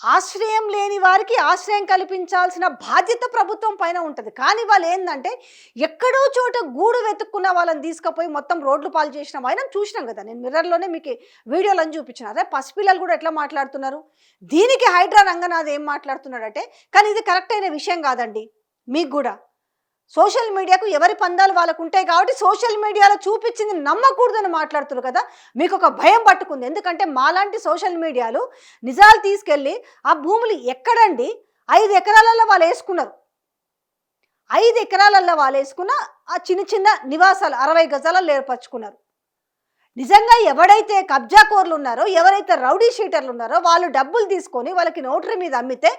ఆశ్రయం లేని వారికి ఆశ్రయం కల్పించాల్సిన బాధ్యత ప్రభుత్వం పైన ఉంటుంది. కానీ వాళ్ళు ఏందంటే ఎక్కడో చోట గూడు వెతుక్కున్న వాళ్ళని తీసుకుపోయి మొత్తం రోడ్లు పాలు చేసిన వైనం చూసినాం కదా. నేను మిర్రర్‌లోనే మీకు వీడియోలను చూపించిన. అదే పసిపిల్లలు కూడా ఎట్లా మాట్లాడుతున్నారు. దీనికి హైడ్రా రంగనాథ్ ఏం మాట్లాడుతున్నాడంటే, కానీ ఇది కరెక్ట్ అయిన విషయం కాదండి. మీకు కూడా సోషల్ మీడియాకు ఎవరి పందాలు వాళ్ళకు ఉంటాయి కాబట్టి సోషల్ మీడియాలో చూపించింది నమ్మకూడదని మాట్లాడుతున్నారు కదా. మీకు ఒక భయం పట్టుకుంది. ఎందుకంటే మాలాంటి సోషల్ మీడియాలు నిజాలు తీసుకెళ్ళి ఆ భూములు ఎక్కడండి 5 ఎకరాలలో వాళ్ళు వేసుకున్నారు. 5 ఎకరాలలో వాళ్ళు వేసుకున్న ఆ చిన్న చిన్న నివాసాలు 60 గజాలలో ఏర్పరచుకున్నారు. నిజంగా ఎవడైతే కబ్జాకోర్లు ఉన్నారో, ఎవరైతే రౌడీ షీటర్లు ఉన్నారో వాళ్ళు డబ్బులు తీసుకొని వాళ్ళకి నోటరీ మీద అమ్మితే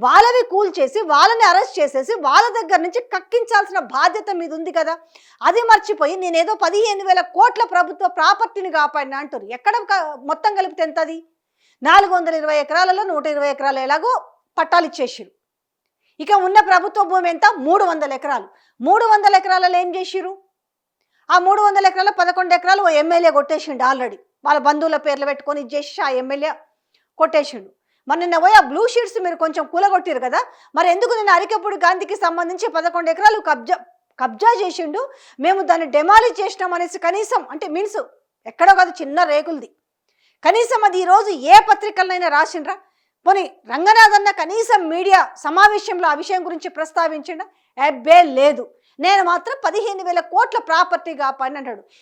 వాళ్ళవి కూల్ చేసి వాళ్ళని అరెస్ట్ చేసేసి వాళ్ళ దగ్గర నుంచి కక్కించాల్సిన బాధ్యత మీద ఉంది కదా. అది మర్చిపోయి నేనేదో 15,000 కోట్ల ప్రభుత్వ ప్రాపర్టీని కాపాడినా అంటారు. ఎక్కడ మొత్తం కలిపితే ఎంత? అది 420 ఎకరాలలో 120 ఎకరాలు ఎలాగో పట్టాలు ఇచ్చేసిరు. ఇక ఉన్న ప్రభుత్వ భూమి ఎంత? 300 ఎకరాలు. 300 ఎకరాలలో ఏం చేసిరు? ఆ 300 ఎకరాల 11 ఎకరాలు ఓ ఎమ్మెల్యే కొట్టేసిండు ఆల్రెడీ. వాళ్ళ బంధువుల పేర్లు పెట్టుకొని ఇచ్చేసి ఆ ఎమ్మెల్యే కొట్టేసిండు. మరి నిన్న పోయి ఆ బ్లూ షీట్స్ మీరు కొంచెం కూలగొట్టిరు కదా. మరి ఎందుకు నేను అరికెప్పుడు గాంధీకి సంబంధించి 11 ఎకరాలు కబ్జా చేసిండు, మేము దాన్ని డెమాలిష్ చేసినాం అనేసి కనీసం అంటే మీన్స్ ఎక్కడో కాదు, చిన్న రేకులది, కనీసం అది ఈరోజు ఏ పత్రికలనైనా రాసిండ్రా? పోనీ రంగనాథ్ అన్న కనీసం మీడియా సమావేశంలో ఆ విషయం గురించి ప్రస్తావించిండా? అబ్బే లేదు. నేను మాత్రం 15,000 కోట్ల ప్రాపర్టీ కాపాడిని అంటాడు.